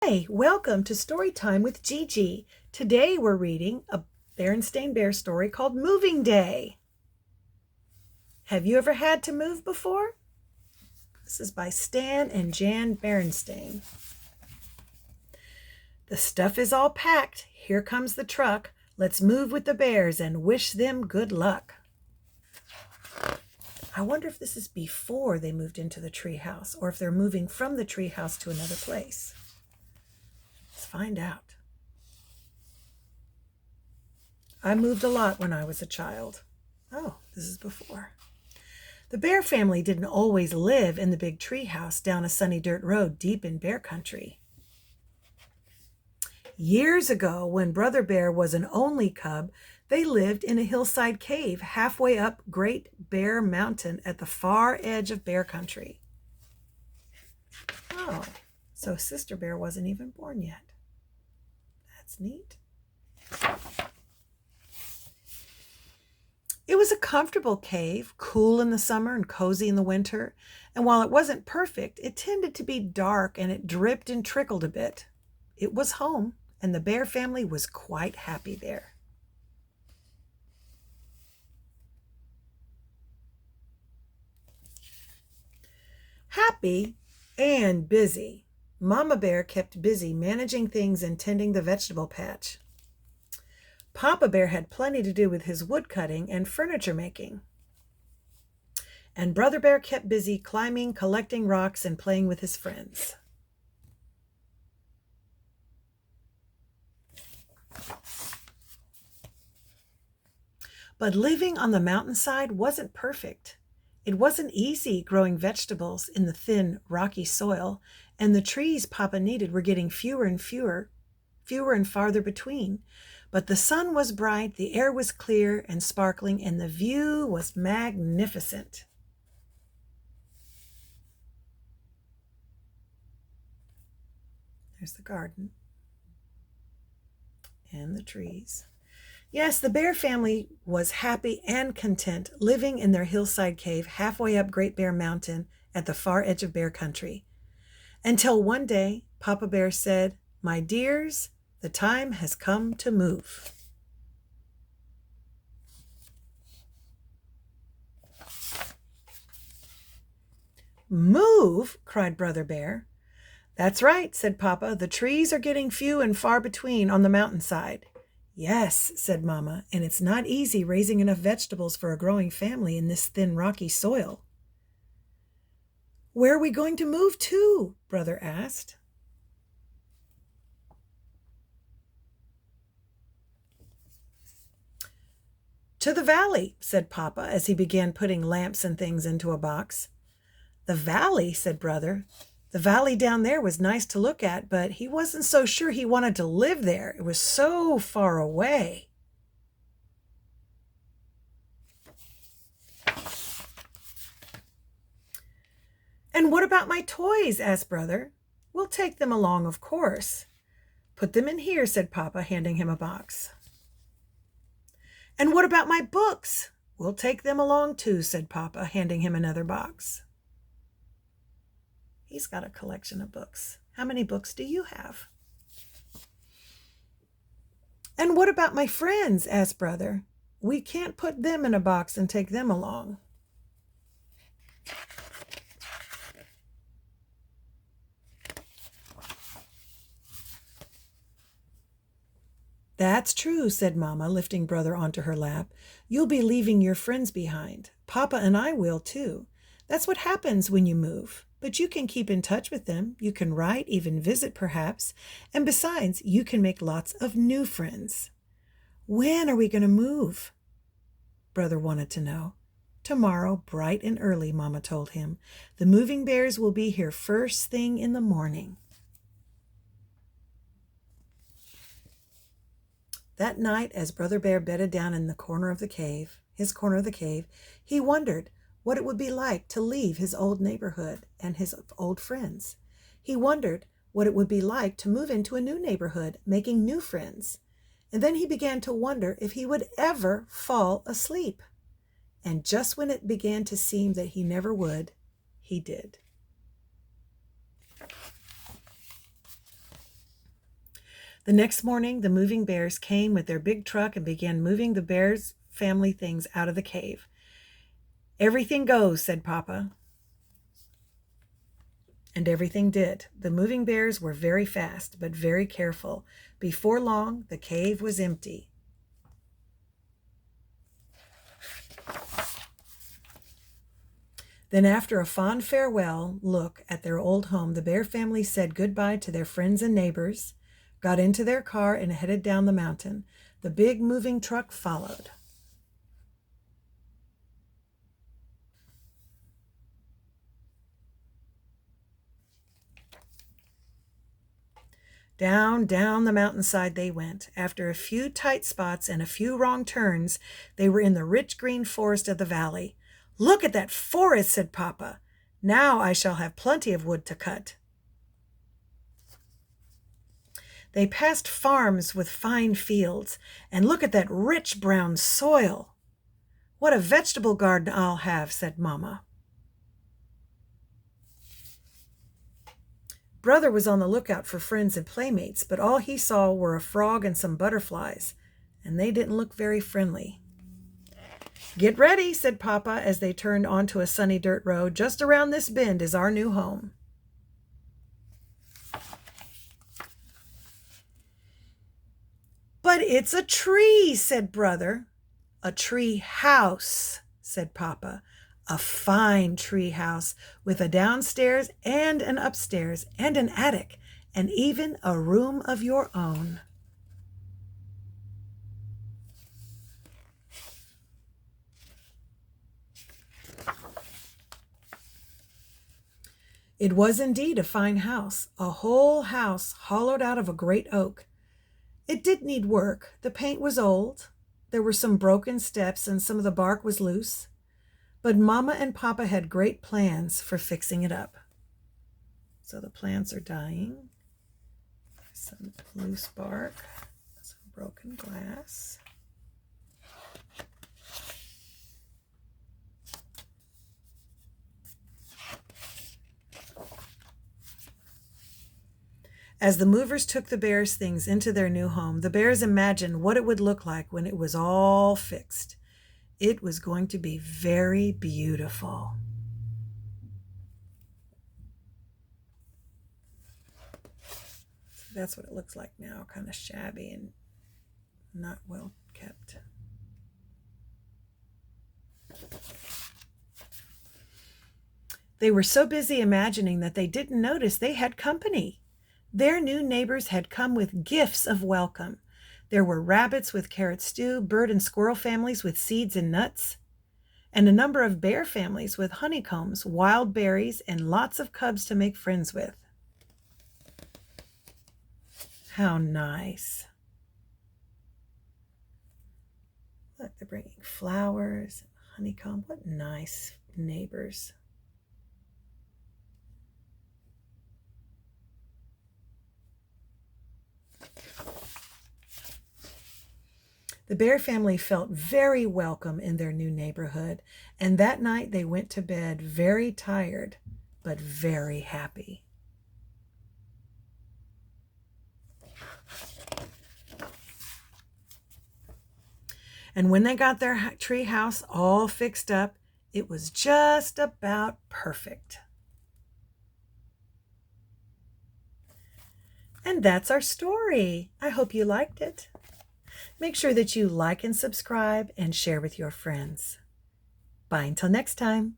Hi, welcome to Story Time with Gigi. Today we're reading a Berenstain Bear story called Moving Day. Have you ever had to move before? This is by Stan and Jan Berenstain. The stuff is all packed. Here comes the truck. Let's move with the bears and wish them good luck. I wonder if this is before they moved into the treehouse or if they're moving from the treehouse to another place. Let's find out. I moved a lot when I was a child. Oh, this is before. The Bear family didn't always live in the big tree house down a sunny dirt road deep in bear country. Years ago, when Brother Bear was an only cub, they lived in a hillside cave halfway up Great Bear Mountain at the far edge of bear country. Oh, so Sister Bear wasn't even born yet. That's neat. It was a comfortable cave, cool in the summer and cozy in the winter. And while it wasn't perfect, it tended to be dark and it dripped and trickled a bit. It was home, and the Bear family was quite happy there. Happy and busy. Mama Bear kept busy managing things and tending the vegetable patch. Papa Bear had plenty to do with his wood cutting and furniture making. And Brother Bear kept busy climbing, collecting rocks, and playing with his friends. But living on the mountainside wasn't perfect. It wasn't easy growing vegetables in the thin, rocky soil, and the trees Papa needed were getting fewer and farther between. But the sun was bright, the air was clear and sparkling, and the view was magnificent. There's the garden and the trees. Yes, the Bear family was happy and content living in their hillside cave halfway up Great Bear Mountain at the far edge of bear country. Until one day, Papa Bear said, "My dears, the time has come to move." "Move?" cried Brother Bear. "That's right," said Papa. "The trees are getting few and far between on the mountainside." "Yes," said Mama, "and it's not easy raising enough vegetables for a growing family in this thin, rocky soil." "Where are we going to move to?" Brother asked. "To the valley," said Papa as he began putting lamps and things into a box. "The valley," said Brother. The valley down there was nice to look at, but he wasn't so sure he wanted to live there. It was so far away. "And what about my toys?" asked Brother. "We'll take them along, of course." "Put them in here," said Papa, handing him a box. "And what about my books?" "We'll take them along too," said Papa, handing him another box. He's got a collection of books. How many books do you have? "And what about my friends?" asked Brother. "We can't put them in a box and take them along." "That's true," said Mama, lifting Brother onto her lap. "You'll be leaving your friends behind. Papa and I will, too. That's what happens when you move. But you can keep in touch with them. You can write, even visit perhaps. And besides, you can make lots of new friends." "When are we going to move?" Brother wanted to know. "Tomorrow, bright and early," Mama told him. "The moving bears will be here first thing in the morning." That night, as Brother Bear bedded down in his corner of the cave, he wondered what it would be like to leave his old neighborhood and his old friends. He wondered what it would be like to move into a new neighborhood, making new friends. And then he began to wonder if he would ever fall asleep. And just when it began to seem that he never would, he did. The next morning, the moving bears came with their big truck and began moving the bears' family things out of the cave. "Everything goes," said Papa. And everything did. The moving bears were very fast, but very careful. Before long, the cave was empty. Then, after a fond farewell look at their old home, the bear family said goodbye to their friends and neighbors, got into their car, and headed down the mountain. The big moving truck followed. Down, down the mountainside they went. After a few tight spots and a few wrong turns, they were in the rich green forest of the valley. "Look at that forest," said Papa. "Now I shall have plenty of wood to cut." They passed farms with fine fields, and "Look at that rich brown soil." "What a vegetable garden I'll have," said Mama. Brother was on the lookout for friends and playmates, but all he saw were a frog and some butterflies, and they didn't look very friendly. "Get ready," said Papa as they turned onto a sunny dirt road. "Just around this bend is our new home." "But it's a tree," said Brother. "A tree house," said Papa. "A fine tree house with a downstairs and an upstairs and an attic and even a room of your own." It was indeed a fine house, a whole house hollowed out of a great oak. It did need work. The paint was old. There were some broken steps and some of the bark was loose. But Mama and Papa had great plans for fixing it up. So the plants are dying. Some loose bark, some broken glass. As the movers took the bears' things into their new home, the bears imagined what it would look like when it was all fixed. It was going to be very beautiful. So that's what it looks like now, kind of shabby and not well kept. They were so busy imagining that they didn't notice they had company. Their new neighbors had come with gifts of welcome. There were rabbits with carrot stew, bird and squirrel families with seeds and nuts, and a number of bear families with honeycombs, wild berries, and lots of cubs to make friends with. How nice. Look, they're bringing flowers, honeycomb. What nice neighbors. The bear family felt very welcome in their new neighborhood, and that night they went to bed very tired, but very happy. And when they got their tree house all fixed up, it was just about perfect. And that's our story. I hope you liked it. Make sure that you like and subscribe and share with your friends. Bye until next time.